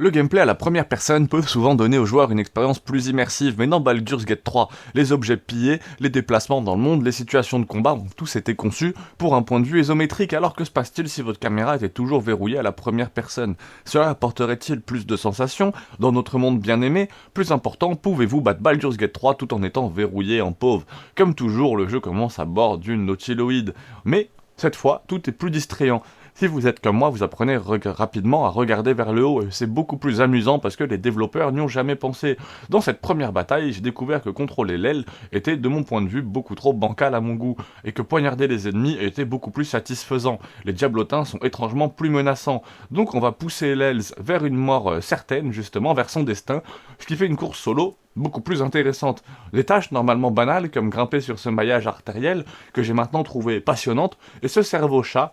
Le gameplay à la première personne peut souvent donner aux joueurs une expérience plus immersive, mais dans Baldur's Gate 3, les objets pillés, les déplacements dans le monde, les situations de combat ont tous été conçus pour un point de vue isométrique, alors que se passe-t-il si votre caméra était toujours verrouillée à la première personne? Cela apporterait-il plus de sensations dans notre monde bien aimé? Plus important, pouvez-vous battre Baldur's Gate 3 tout en étant verrouillé en pauvre? Comme toujours, le jeu commence à bord d'une nautiloïde, mais cette fois, tout est plus distrayant. Si vous êtes comme moi, vous apprenez rapidement à regarder vers le haut, et c'est beaucoup plus amusant parce que les développeurs n'y ont jamais pensé. Dans cette première bataille, j'ai découvert que contrôler l'aile était, de mon point de vue, beaucoup trop bancal à mon goût, et que poignarder les ennemis était beaucoup plus satisfaisant. Les diablotins sont étrangement plus menaçants, donc on va pousser l'aile vers une mort certaine, justement, vers son destin, ce qui fait une course solo beaucoup plus intéressante. Les tâches normalement banales, comme grimper sur ce maillage artériel, que j'ai maintenant trouvé passionnante, et ce cerveau-chat,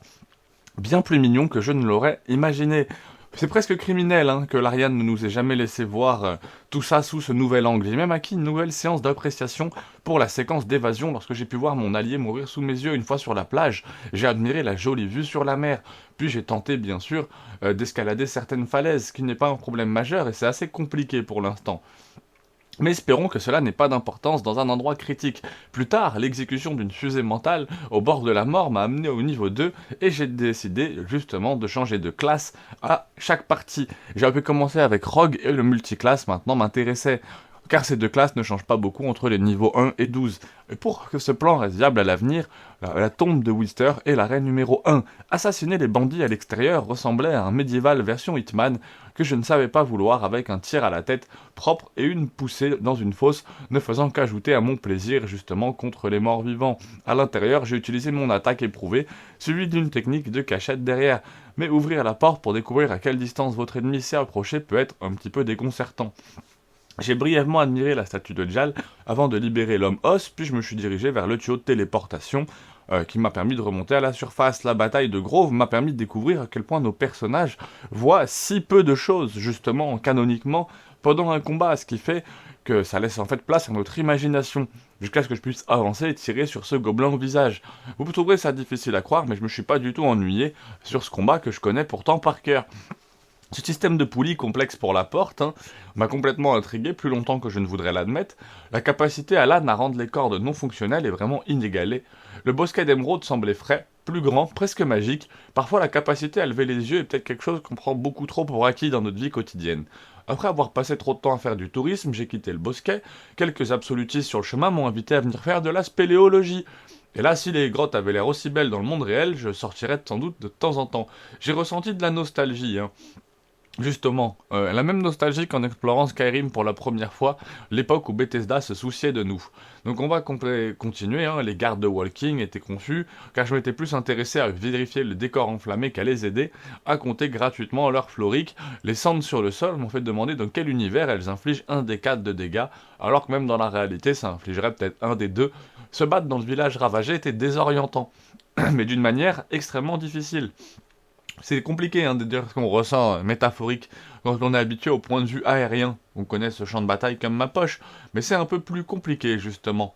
bien plus mignon que je ne l'aurais imaginé. C'est presque criminel que l'Ariane ne nous ait jamais laissé voir tout ça sous ce nouvel angle. J'ai même acquis une nouvelle séance d'appréciation pour la séquence d'évasion lorsque j'ai pu voir mon allié mourir sous mes yeux une fois sur la plage. J'ai admiré la jolie vue sur la mer. Puis j'ai tenté bien sûr d'escalader certaines falaises, ce qui n'est pas un problème majeur et c'est assez compliqué pour l'instant. Mais espérons que cela n'ait pas d'importance dans un endroit critique. Plus tard, l'exécution d'une fusée mentale au bord de la mort m'a amené au niveau 2 et j'ai décidé justement de changer de classe à chaque partie. J'avais pu commencer avec Rogue et le multiclasse maintenant m'intéressait, car ces deux classes ne changent pas beaucoup entre les niveaux 1 et 12. Et pour que ce plan reste viable à l'avenir, la tombe de Wister est l'arrêt numéro 1. Assassiner les bandits à l'extérieur ressemblait à un médiéval version Hitman que je ne savais pas vouloir avec un tir à la tête propre et une poussée dans une fosse ne faisant qu'ajouter à mon plaisir justement contre les morts vivants. À l'intérieur, j'ai utilisé mon attaque éprouvée, suivie d'une technique de cachette derrière. Mais ouvrir la porte pour découvrir à quelle distance votre ennemi s'est approché peut être un petit peu déconcertant. J'ai brièvement admiré la statue de Jal avant de libérer l'homme os, puis je me suis dirigé vers le tuyau de téléportation qui m'a permis de remonter à la surface. La bataille de Grove m'a permis de découvrir à quel point nos personnages voient si peu de choses, justement, canoniquement, pendant un combat, ce qui fait que ça laisse en fait place à notre imagination, jusqu'à ce que je puisse avancer et tirer sur ce gobelin au visage. Vous trouverez ça difficile à croire, mais je me suis pas du tout ennuyé sur ce combat que je connais pourtant par cœur. Ce système de poulie complexe pour la porte m'a complètement intrigué plus longtemps que je ne voudrais l'admettre. La capacité à l'âne à rendre les cordes non fonctionnelles est vraiment inégalée. Le bosquet d'émeraude semblait frais, plus grand, presque magique. Parfois la capacité à lever les yeux est peut-être quelque chose qu'on prend beaucoup trop pour acquis dans notre vie quotidienne. Après avoir passé trop de temps à faire du tourisme, j'ai quitté le bosquet. Quelques absolutistes sur le chemin m'ont invité à venir faire de la spéléologie. Et là, si les grottes avaient l'air aussi belles dans le monde réel, je sortirais sans doute de temps en temps. J'ai ressenti de la nostalgie, Justement, la même nostalgie qu'en explorant Skyrim pour la première fois, l'époque où Bethesda se souciait de nous. Donc on va continuer, les gardes de Walking étaient confus, car je m'étais plus intéressé à vérifier le décor enflammé qu'à les aider à compter gratuitement leur florique. Les cendres sur le sol m'ont fait demander dans quel univers elles infligent un des 4 de dégâts, alors que même dans la réalité ça infligerait peut-être un des 2. Se battre dans le village ravagé était désorientant, mais d'une manière extrêmement difficile. C'est compliqué de dire ce qu'on ressent métaphorique quand on est habitué au point de vue aérien. On connaît ce champ de bataille comme ma poche, mais c'est un peu plus compliqué justement.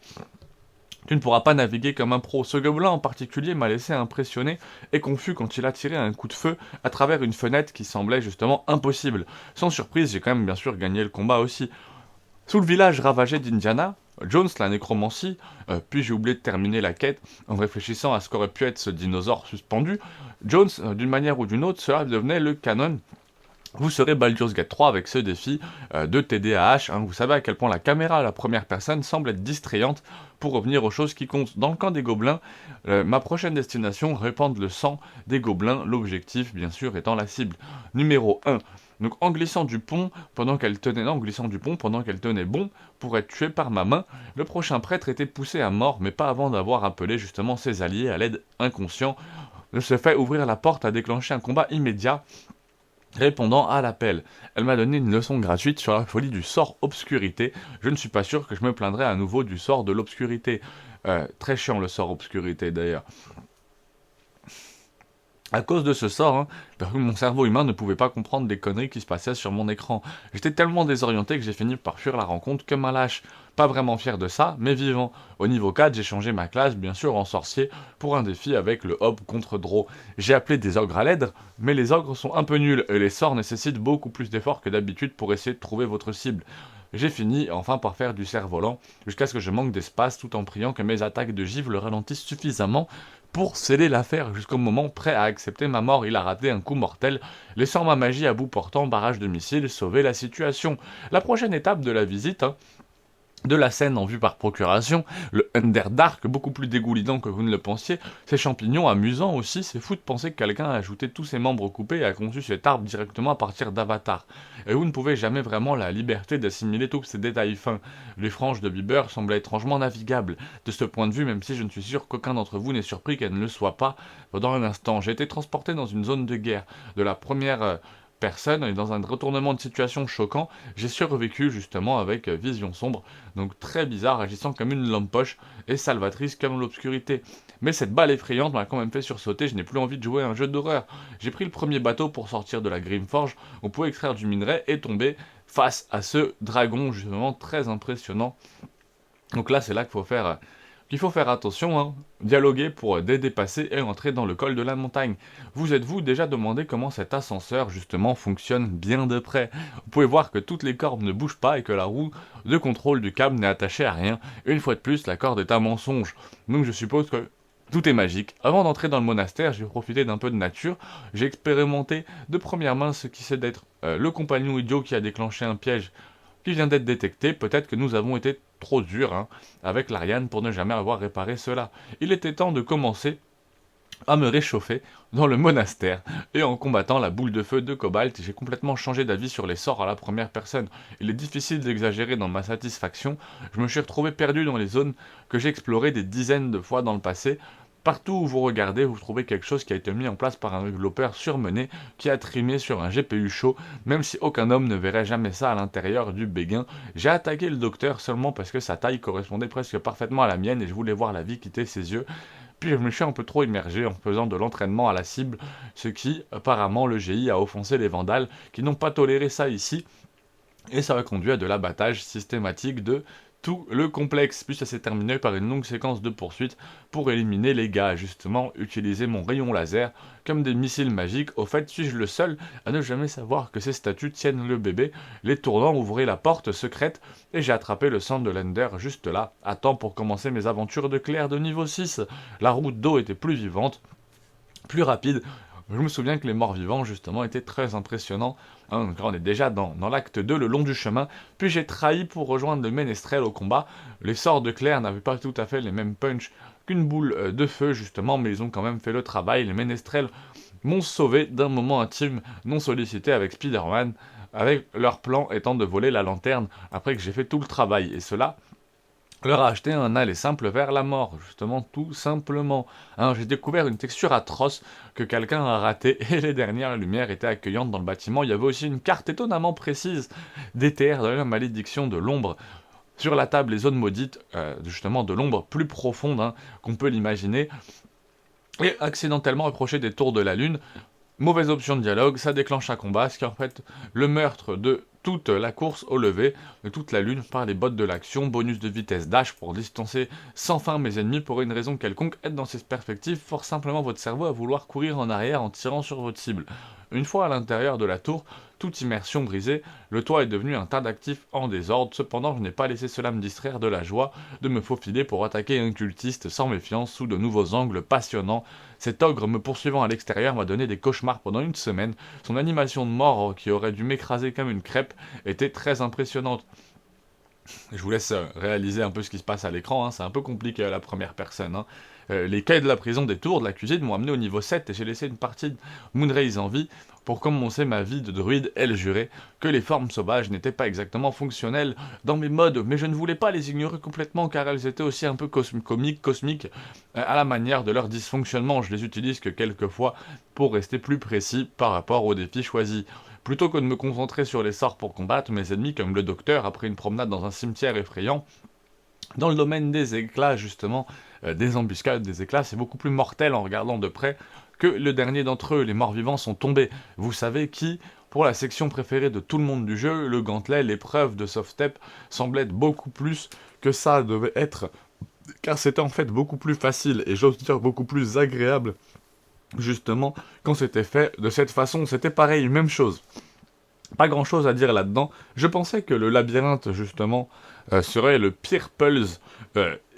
Tu ne pourras pas naviguer comme un pro. Ce gobelin en particulier m'a laissé impressionné et confus quand il a tiré un coup de feu à travers une fenêtre qui semblait justement impossible. Sans surprise, j'ai quand même bien sûr gagné le combat aussi. Sous le village ravagé d'Indiana, Jones, la nécromancie, puis j'ai oublié de terminer la quête en réfléchissant à ce qu'aurait pu être ce dinosaure suspendu. Jones, d'une manière ou d'une autre, cela devenait le canon. Vous serez Baldur's Gate 3 avec ce défi de TDAH. Vous savez à quel point la caméra à la première personne semble être distrayante pour revenir aux choses qui comptent. Dans le camp des gobelins, ma prochaine destination, répandre le sang des gobelins, l'objectif bien sûr étant la cible. Numéro 1. Donc en glissant du pont pendant qu'elle tenait bon pour être tuée par ma main, le prochain prêtre était poussé à mort, mais pas avant d'avoir appelé justement ses alliés à l'aide inconscient. De ce fait, ouvrir la porte a déclenché un combat immédiat répondant à l'appel. Elle m'a donné une leçon gratuite sur la folie du sort obscurité. Je ne suis pas sûr que je me plaindrai à nouveau du sort de l'obscurité. Très chiant le sort obscurité d'ailleurs. À cause de ce sort, mon cerveau humain ne pouvait pas comprendre des conneries qui se passaient sur mon écran. J'étais tellement désorienté que j'ai fini par fuir la rencontre comme un lâche. Pas vraiment fier de ça, mais vivant. Au niveau 4, j'ai changé ma classe, bien sûr, en sorcier, pour un défi avec le hop contre draw. J'ai appelé des ogres à l'aide, mais les ogres sont un peu nuls, et les sorts nécessitent beaucoup plus d'efforts que d'habitude pour essayer de trouver votre cible. J'ai fini enfin par faire du cerf-volant, jusqu'à ce que je manque d'espace tout en priant que mes attaques de givre le ralentissent suffisamment pour sceller l'affaire jusqu'au moment prêt à accepter ma mort. Il a raté un coup mortel, laissant ma magie à bout portant, barrage de missiles, sauver la situation. La prochaine étape de la visite, de la scène en vue par procuration, le Underdark, beaucoup plus dégoulinant que vous ne le pensiez, ces champignons amusants aussi, c'est fou de penser que quelqu'un a ajouté tous ses membres coupés et a conçu cet arbre directement à partir d'Avatar. Et vous ne pouvez jamais vraiment la liberté d'assimiler tous ces détails fins. Les franges de Bieber semblent étrangement navigables. De ce point de vue, même si je ne suis sûr qu'aucun d'entre vous n'est surpris qu'elle ne le soit pas, pendant un instant, j'ai été transporté dans une zone de guerre, de la première personne, et dans un retournement de situation choquant, j'ai survécu justement avec vision sombre, donc très bizarre, agissant comme une lampe poche et salvatrice comme l'obscurité. Mais cette balle effrayante m'a quand même fait sursauter, je n'ai plus envie de jouer à un jeu d'horreur. J'ai pris le premier bateau pour sortir de la Grimforge, on pouvait extraire du minerai et tomber face à ce dragon justement très impressionnant. Donc là, c'est là qu'il faut faire attention, dialoguer pour dépasser et entrer dans le col de la montagne. Vous êtes-vous déjà demandé comment cet ascenseur justement fonctionne bien de près? Vous pouvez voir que toutes les cordes ne bougent pas et que la roue de contrôle du câble n'est attachée à rien. Une fois de plus, la corde est un mensonge. Donc je suppose que tout est magique. Avant d'entrer dans le monastère, j'ai profité d'un peu de nature. J'ai expérimenté de première main ce qui c'est d'être le compagnon idiot qui a déclenché un piège qui vient d'être détecté. Peut-être que nous avons été trop durs avec l'Ariane pour ne jamais avoir réparé cela. Il était temps de commencer à me réchauffer dans le monastère, et en combattant la boule de feu de Cobalt, j'ai complètement changé d'avis sur les sorts à la première personne. Il est difficile d'exagérer dans ma satisfaction, je me suis retrouvé perdu dans les zones que j'ai explorées des dizaines de fois dans le passé. Partout où vous regardez, vous trouvez quelque chose qui a été mis en place par un développeur surmené qui a trimé sur un GPU chaud, même si aucun homme ne verrait jamais ça à l'intérieur du béguin. J'ai attaqué le docteur seulement parce que sa taille correspondait presque parfaitement à la mienne et je voulais voir la vie quitter ses yeux. Puis je me suis un peu trop immergé en faisant de l'entraînement à la cible, ce qui, apparemment, le GI a offensé les vandales qui n'ont pas toléré ça ici, et ça a conduit à de l'abattage systématique de tout le complexe, puis ça s'est terminé par une longue séquence de poursuites pour éliminer les gars, justement utiliser mon rayon laser comme des missiles magiques. Au fait, suis-je le seul à ne jamais savoir que ces statues tiennent le bébé? Les tournants ouvraient la porte secrète et j'ai attrapé le sang de l'Ender juste là, à temps pour commencer mes aventures de clair de niveau 6. La route d'eau était plus vivante, plus rapide. Je me souviens que les morts-vivants, justement, étaient très impressionnants. Donc là, on est déjà dans l'acte 2, le long du chemin. Puis j'ai trahi pour rejoindre le ménestrel au combat. Les sorts de Claire n'avaient pas tout à fait les mêmes punch qu'une boule de feu, justement, mais ils ont quand même fait le travail. Les ménestrels m'ont sauvé d'un moment intime non sollicité avec Spider-Man, avec leur plan étant de voler la lanterne après que j'ai fait tout le travail. Et cela leur a acheté un aller simple vers la mort, justement, tout simplement. J'ai découvert une texture atroce que quelqu'un a ratée, et les dernières lumières étaient accueillantes dans le bâtiment. Il y avait aussi une carte étonnamment précise des terres de la malédiction de l'ombre. Sur la table, les zones maudites, justement, de l'ombre plus profonde qu'on peut l'imaginer, et accidentellement approché des tours de la lune. Mauvaise option de dialogue, ça déclenche un combat, ce qui est en fait le meurtre de toute la course au lever, de toute la lune par les bottes de l'action, bonus de vitesse dash pour distancer sans fin mes ennemis pour une raison quelconque. Être dans cette perspective force simplement votre cerveau à vouloir courir en arrière en tirant sur votre cible. Une fois à l'intérieur de la tour, toute immersion brisée, le toit est devenu un tas d'actifs en désordre. Cependant, je n'ai pas laissé cela me distraire de la joie de me faufiler pour attaquer un cultiste sans méfiance sous de nouveaux angles passionnants. Cet ogre me poursuivant à l'extérieur m'a donné des cauchemars pendant une semaine. Son animation de mort, qui aurait dû m'écraser comme une crêpe, était très impressionnante. Je vous laisse réaliser un peu ce qui se passe à l'écran, c'est un peu compliqué à la première personne. Les quais de la prison des tours de la cuisine m'ont amené au niveau 7 et j'ai laissé une partie de Moonraze en vie pour commencer ma vie de druide. Elle jurait que les formes sauvages n'étaient pas exactement fonctionnelles dans mes modes, mais je ne voulais pas les ignorer complètement car elles étaient aussi un peu cosmiques, à la manière de leur dysfonctionnement. Je les utilise que quelques fois pour rester plus précis par rapport aux défis choisis. Plutôt que de me concentrer sur les sorts pour combattre mes ennemis comme le docteur après une promenade dans un cimetière effrayant, dans le domaine des éclats justement, des embuscades, des éclats, c'est beaucoup plus mortel en regardant de près que le dernier d'entre eux. Les morts-vivants sont tombés. Vous savez qui pour la section préférée de tout le monde du jeu, le gantelet, l'épreuve de soft step semblait être beaucoup plus que ça devait être, car c'était en fait beaucoup plus facile, et j'ose dire beaucoup plus agréable, justement, quand c'était fait de cette façon. C'était pareil, même chose. Pas grand chose à dire là-dedans. Je pensais que le labyrinthe, justement, serait le pire puzzle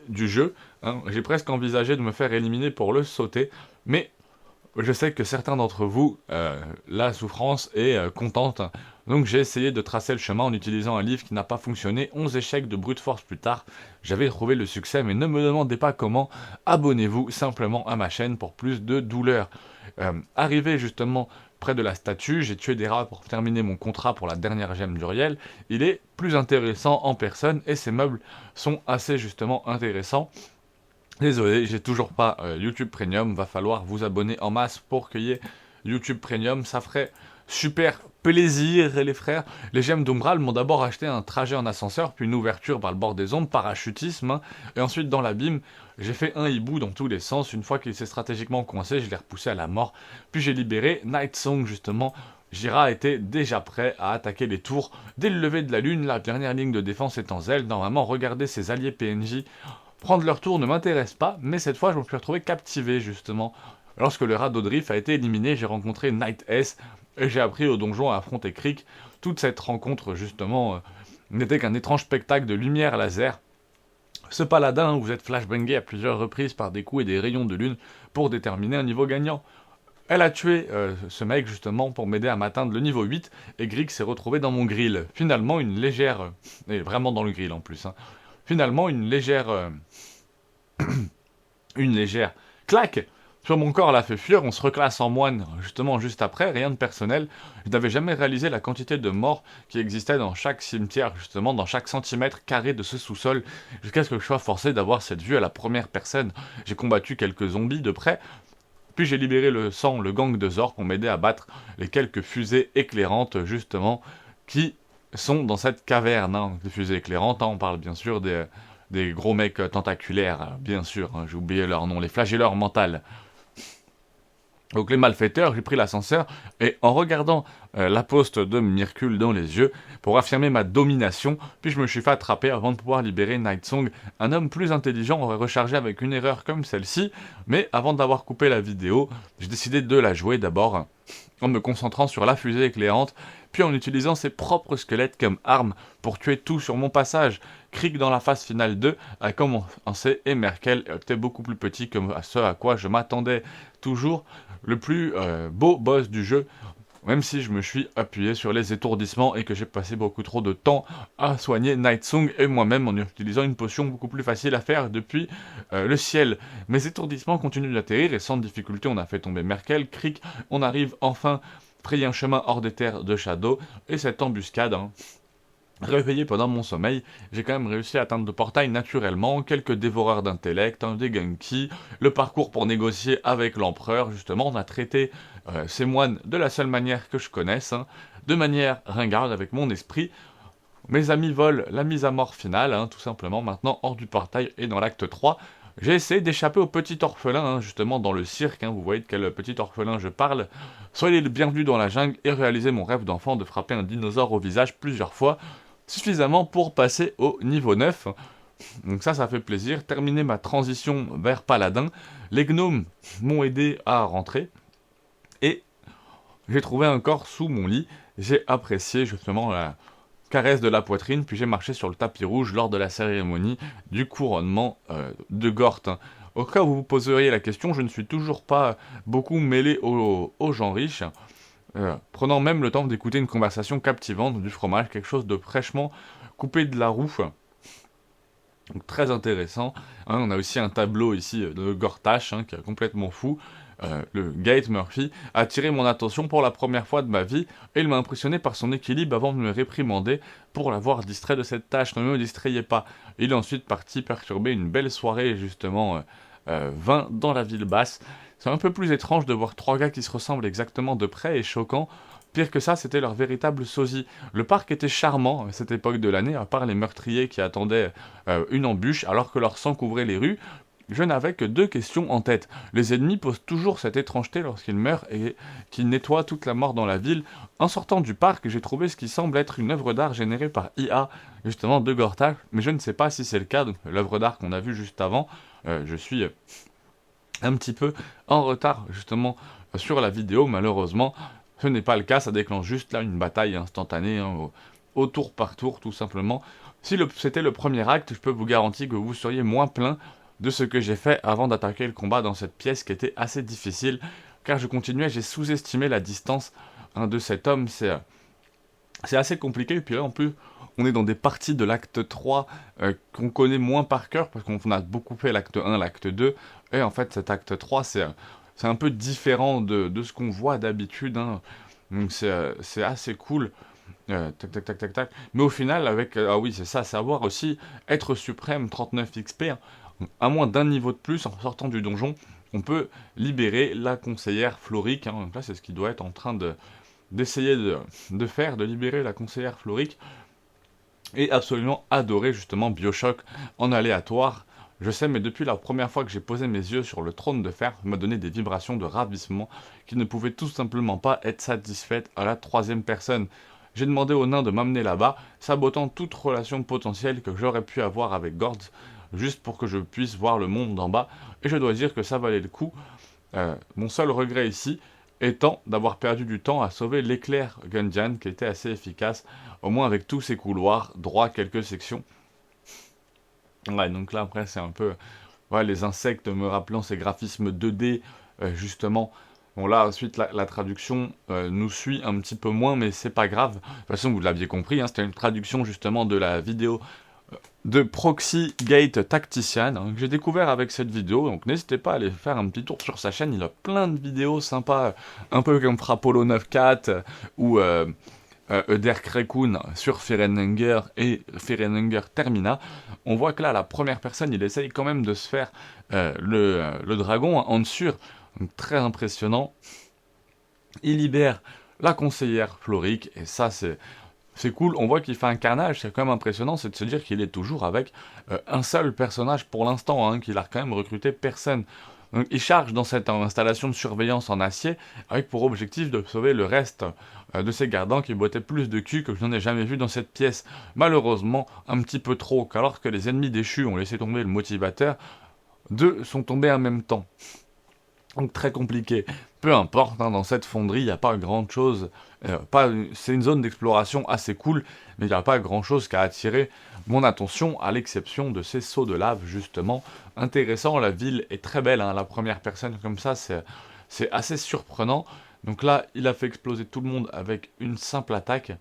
du jeu. Hein. J'ai presque envisagé de me faire éliminer pour le sauter, mais je sais que certains d'entre vous, la souffrance est contente. Donc j'ai essayé de tracer le chemin en utilisant un livre qui n'a pas fonctionné. 11 échecs de brute force plus tard, j'avais trouvé le succès, mais ne me demandez pas comment. Abonnez-vous simplement à ma chaîne pour plus de douleur. Arrivé justement près de la statue, j'ai tué des rats pour terminer mon contrat pour la dernière gemme d'Uriel. Il est plus intéressant en personne et ses meubles sont assez justement intéressants. Désolé, j'ai toujours pas YouTube Premium, va falloir vous abonner en masse pour qu'il y ait YouTube Premium, ça ferait super plaisir les frères. Les gemmes d'Umbral m'ont d'abord acheté un trajet en ascenseur, puis une ouverture par le bord des ondes, parachutisme, hein, et ensuite dans l'abîme, j'ai fait un hibou dans tous les sens. Une fois qu'il s'est stratégiquement coincé, je l'ai repoussé à la mort, puis j'ai libéré Night Song justement. Jira était déjà prêt à attaquer les tours. Dès le lever de la lune, la dernière ligne de défense étant Zeld, normalement regarder ses alliés PNJ prendre leur tour ne m'intéresse pas, mais cette fois je me suis retrouvé captivé justement. Lorsque le rat d'Odrif a été éliminé, j'ai rencontré Night S et j'ai appris au donjon à affronter Krieg. Toute cette rencontre justement n'était qu'un étrange spectacle de lumière laser. Ce paladin, vous êtes flashbangé à plusieurs reprises par des coups et des rayons de lune pour déterminer un niveau gagnant. Elle a tué ce mec justement pour m'aider à m'atteindre le niveau 8 et Grieg s'est retrouvé dans mon grill. Finalement une légère... et vraiment dans le grill en plus, hein. Finalement, une légère claque sur mon corps l'a fait fuir. On se reclasse en moine, justement, juste après. Rien de personnel. Je n'avais jamais réalisé la quantité de morts qui existait dans chaque cimetière, justement, dans chaque centimètre carré de ce sous-sol, jusqu'à ce que je sois forcé d'avoir cette vue à la première personne. J'ai combattu quelques zombies de près, puis j'ai libéré le sang, le gang de Zor pour m'aider à battre les quelques fusées éclairantes, justement, qui sont dans cette caverne, hein, des fusées éclairantes, hein, on parle bien sûr des gros mecs tentaculaires, bien sûr, hein, j'ai oublié leur nom, les flagelleurs mentales. Donc les malfaiteurs, j'ai pris l'ascenseur, et en regardant la poste de Myrkul dans les yeux, pour affirmer ma domination, puis je me suis fait attraper avant de pouvoir libérer Night Song. Un homme plus intelligent aurait rechargé avec une erreur comme celle-ci, mais avant d'avoir coupé la vidéo, j'ai décidé de la jouer d'abord, en me concentrant sur la fusée éclairante, puis en utilisant ses propres squelettes comme arme pour tuer tout sur mon passage. Krieg dans la phase finale 2 a commencé et Merkel était beaucoup plus petit que ce à quoi je m'attendais. Toujours le plus beau boss du jeu, même si je me suis appuyé sur les étourdissements et que j'ai passé beaucoup trop de temps à soigner Night Song et moi-même en utilisant une potion beaucoup plus facile à faire depuis le ciel. Mes étourdissements continuent d'atterrir et sans difficulté on a fait tomber Merkel, Krieg, on arrive enfin frayer un chemin hors des terres de Shadow, et cette embuscade, hein, réveillé pendant mon sommeil, j'ai quand même réussi à atteindre le portail naturellement, quelques dévoreurs d'intellect, des Genki, le parcours pour négocier avec l'empereur, justement, on a traité ces moines de la seule manière que je connaisse, hein, de manière ringarde avec mon esprit. Mes amis volent la mise à mort finale, hein, tout simplement, maintenant hors du portail et dans l'acte 3, j'ai essayé d'échapper au petit orphelin, hein, justement dans le cirque, hein, vous voyez de quel petit orphelin je parle. Soyez le bienvenu dans la jungle et réalisez mon rêve d'enfant de frapper un dinosaure au visage plusieurs fois, suffisamment pour passer au niveau 9. Donc ça fait plaisir. Terminer ma transition vers Paladin. Les gnomes m'ont aidé à rentrer. Et j'ai trouvé un corps sous mon lit. J'ai apprécié justement la caresse de la poitrine, puis j'ai marché sur le tapis rouge lors de la cérémonie du couronnement de Gort. Au cas où vous vous poseriez la question, je ne suis toujours pas beaucoup mêlé aux gens riches, prenant même le temps d'écouter une conversation captivante du fromage, quelque chose de fraîchement coupé de la roue. Donc très intéressant. Hein, on a aussi un tableau ici de Gortash, hein, qui est complètement fou. Le Gate Murphy a attiré mon attention pour la première fois de ma vie et il m'a impressionné par son équilibre avant de me réprimander pour l'avoir distrait de cette tâche. Ne me distrayez pas. Il est ensuite parti perturber une belle soirée justement 20 dans la ville basse. C'est un peu plus étrange de voir trois gars qui se ressemblent exactement de près et choquant. Pire que ça, c'était leur véritable sosie. Le parc était charmant à cette époque de l'année, à part les meurtriers qui attendaient une embûche alors que leur sang couvrait les rues. je n'avais que deux questions en tête. Les ennemis posent toujours cette étrangeté lorsqu'ils meurent et qu'ils nettoient toute la mort dans la ville. En sortant du parc, j'ai trouvé ce qui semble être une œuvre d'art générée par IA, justement de Gortash, mais je ne sais pas si c'est le cas, donc l'œuvre d'art qu'on a vue juste avant. Je suis un petit peu en retard justement sur la vidéo, malheureusement. Ce n'est pas le cas, ça déclenche juste là une bataille instantanée, hein, au tour par tour tout simplement. Si c'était le premier acte, je peux vous garantir que vous seriez moins plein de ce que j'ai fait avant d'attaquer le combat dans cette pièce qui était assez difficile, car j'ai sous-estimé la distance, hein, de cet homme, c'est assez compliqué, et puis là en plus, on est dans des parties de l'acte 3 qu'on connaît moins par cœur, parce qu'on a beaucoup fait l'acte 1, l'acte 2, et en fait cet acte 3 c'est un peu différent de ce qu'on voit d'habitude, hein. Donc c'est assez cool. Tac tac tac tac tac. Mais au final, avec ah oui, c'est ça, savoir aussi être suprême 39 XP, hein. À moins d'un niveau de plus, en sortant du donjon, on peut libérer la conseillère Floric, hein. Donc là, c'est ce qu'il doit être en train d'essayer de faire, de libérer la conseillère Floric. Et absolument adorer justement Bioshock en aléatoire. Je sais, mais depuis la première fois que j'ai posé mes yeux sur le trône de fer, ça m'a donné des vibrations de ravissement qui ne pouvaient tout simplement pas être satisfaites à la troisième personne. J'ai demandé au nain de m'amener là-bas, sabotant toute relation potentielle que j'aurais pu avoir avec Gord, juste pour que je puisse voir le monde d'en bas, et je dois dire que ça valait le coup. Mon seul regret ici étant d'avoir perdu du temps à sauver l'éclair Gunjan, qui était assez efficace, au moins avec tous ces couloirs, droit quelques sections. Ouais, donc là après c'est un peu, ouais, les insectes me rappelant ces graphismes 2D, justement. Bon là ensuite la traduction nous suit un petit peu moins, mais c'est pas grave. De toute façon vous l'aviez compris, hein, c'était une traduction justement de la vidéo de Proxy Gate Tactician, hein, que j'ai découvert avec cette vidéo, donc n'hésitez pas à aller faire un petit tour sur sa chaîne, il a plein de vidéos sympas, un peu comme Frapolo 94 ou Der Krekun sur Ferenhunger et Ferenhunger Termina. On voit que là, la première personne, il essaye quand même de se faire le dragon en dessus, donc très impressionnant. Il libère la conseillère Floric, et ça c'est cool. On voit qu'il fait un carnage, c'est quand même impressionnant, c'est de se dire qu'il est toujours avec un seul personnage pour l'instant, hein, qu'il a quand même recruté personne. Donc, il charge dans cette installation de surveillance en acier, avec pour objectif de sauver le reste de ses gardants qui bottaient plus de cul que je n'en ai jamais vu dans cette pièce. Malheureusement, un petit peu trop, car alors que les ennemis déchus ont laissé tomber le motivateur, deux sont tombés en même temps. Donc très compliqué. Peu importe, hein, dans cette fonderie, il n'y a pas grand-chose. C'est une zone d'exploration assez cool, mais il n'y a pas grand-chose qui a attiré mon attention, à l'exception de ces sauts de lave, justement. Intéressant, la ville est très belle, hein, la première personne comme ça, c'est assez surprenant. Donc là, il a fait exploser tout le monde avec une simple attaque.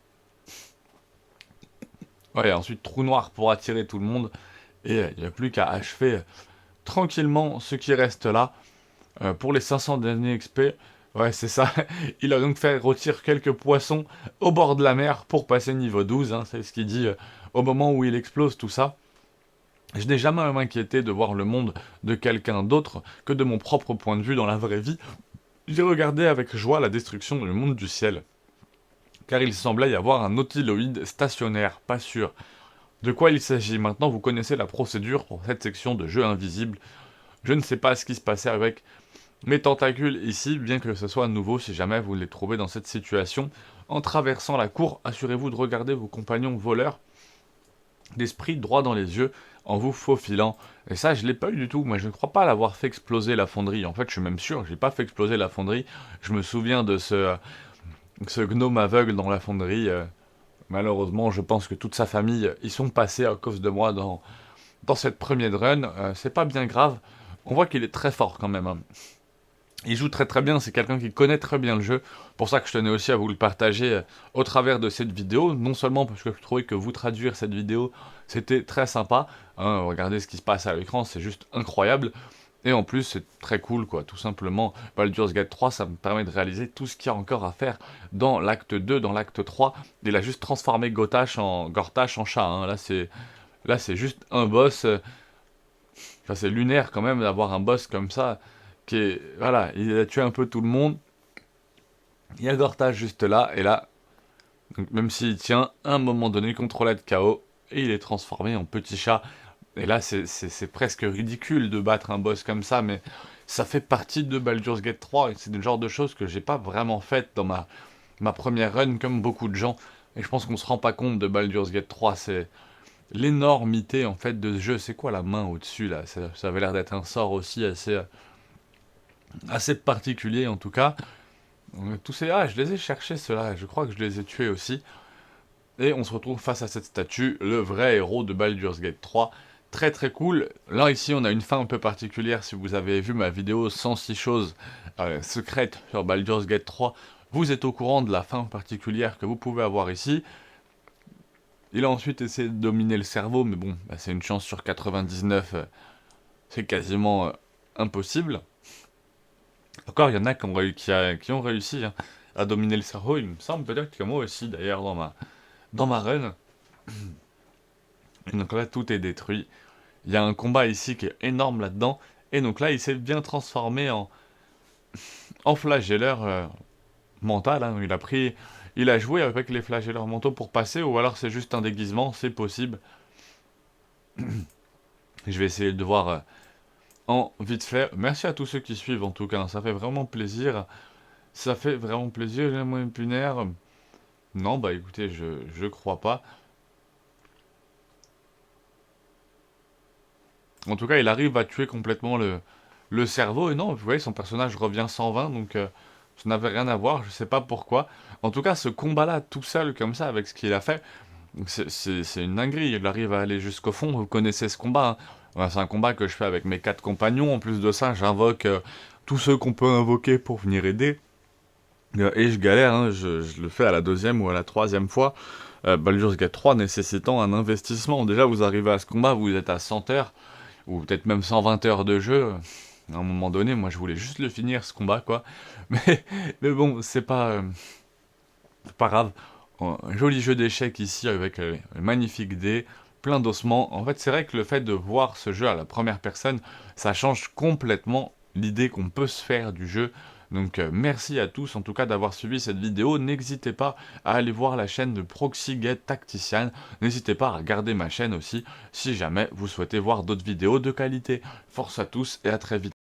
Ouais, ensuite, trou noir pour attirer tout le monde. Et il n'y a plus qu'à achever tranquillement ce qui reste là. Pour les 500 derniers XP, ouais, c'est ça. Il a donc fait retirer quelques poissons au bord de la mer pour passer niveau 12, hein, c'est ce qu'il dit au moment où il explose tout ça. Je n'ai jamais m'inquiété de voir le monde de quelqu'un d'autre que de mon propre point de vue dans la vraie vie. J'ai regardé avec joie la destruction du monde du ciel, car il semblait y avoir un nautiloïde stationnaire, pas sûr. De quoi il s'agit maintenant, vous connaissez la procédure pour cette section de jeu invisible. Je ne sais pas ce qui se passait avec mes tentacules ici, bien que ce soit nouveau si jamais vous les trouvez dans cette situation. En traversant la cour, assurez-vous de regarder vos compagnons voleurs d'esprit droit dans les yeux en vous faufilant. Et ça, je l'ai pas eu du tout. Moi, je ne crois pas l'avoir fait exploser la fonderie. En fait, je suis même sûr, j'ai pas fait exploser la fonderie. Je me souviens de ce gnome aveugle dans la fonderie. Malheureusement, je pense que toute sa famille y sont passés à cause de moi dans cette première run. C'est pas bien grave. On voit qu'il est très fort quand même, hein. Il joue très très bien, c'est quelqu'un qui connaît très bien le jeu. Pour ça que je tenais aussi à vous le partager au travers de cette vidéo. Non seulement parce que je trouvais que vous traduire cette vidéo, c'était très sympa. Hein, regardez ce qui se passe à l'écran, c'est juste incroyable. Et en plus, c'est très cool, quoi. Tout simplement, Baldur's Gate 3, ça me permet de réaliser tout ce qu'il y a encore à faire dans l'acte 2, dans l'acte 3. Il a juste transformé Gortash en chat, hein. Là, c'est juste un boss. Enfin, c'est lunaire quand même d'avoir un boss comme ça. Voilà, il a tué un peu tout le monde. Il y a Gortash juste là, et là, donc même s'il tient, à un moment donné, contrôlé de KO, et il est transformé en petit chat. Et là, c'est presque ridicule de battre un boss comme ça, mais ça fait partie de Baldur's Gate 3, et c'est le genre de choses que j'ai pas vraiment faites dans ma première run, comme beaucoup de gens. Et je pense qu'on se rend pas compte de Baldur's Gate 3, c'est l'énormité en fait de ce jeu. C'est quoi la main au-dessus là? Ça avait l'air d'être un sort aussi assez particulier en tout cas. Tous ces... Ah, je les ai cherchés ceux-là, je crois que je les ai tués aussi. Et on se retrouve face à cette statue, le vrai héros de Baldur's Gate 3. Très très cool. Là ici on a une fin un peu particulière. Si vous avez vu ma vidéo 106 choses secrètes sur Baldur's Gate 3, vous êtes au courant de la fin particulière que vous pouvez avoir ici. Il a ensuite essayé de dominer le cerveau, mais bon, bah, c'est une chance sur 99, c'est quasiment impossible. Encore, il y en a qui ont réussi hein, à dominer le cerveau, il me semble peut-être que moi aussi d'ailleurs dans ma run. Et donc là, tout est détruit. Il y a un combat ici qui est énorme là-dedans. Et donc là, il s'est bien transformé en flagelleur mental. Hein. Il a joué avec les flagelleurs mentaux pour passer, ou alors c'est juste un déguisement, c'est possible. Je vais essayer de voir en vite fait. Merci à tous ceux qui suivent en tout cas, ça fait vraiment plaisir. Ça fait vraiment plaisir, j'ai moins punaire. Non, bah écoutez, je crois pas. En tout cas, il arrive à tuer complètement le cerveau. Et non, vous voyez, son personnage revient 120, donc ça n'avait rien à voir, je sais pas pourquoi. En tout cas, ce combat-là, tout seul, comme ça, avec ce qu'il a fait, c'est une dinguerie. Il arrive à aller jusqu'au fond. Vous connaissez ce combat. Hein. Ouais, c'est un combat que je fais avec mes 4 compagnons. En plus de ça, j'invoque tous ceux qu'on peut invoquer pour venir aider. Et je galère, hein. Je le fais à la 2e ou à la 3e fois. Baldur's Gate 3 nécessitant un investissement. Déjà, vous arrivez à ce combat, vous êtes à 100 heures ou peut-être même 120 heures de jeu. À un moment donné, moi je voulais juste le finir ce combat quoi. Mais bon, c'est pas grave. Un joli jeu d'échecs ici avec un magnifique dé, plein d'ossements. En fait, c'est vrai que le fait de voir ce jeu à la première personne, ça change complètement l'idée qu'on peut se faire du jeu. Donc merci à tous en tout cas d'avoir suivi cette vidéo. N'hésitez pas à aller voir la chaîne de Proxygate Tactician. N'hésitez pas à regarder ma chaîne aussi si jamais vous souhaitez voir d'autres vidéos de qualité. Force à tous et à très vite.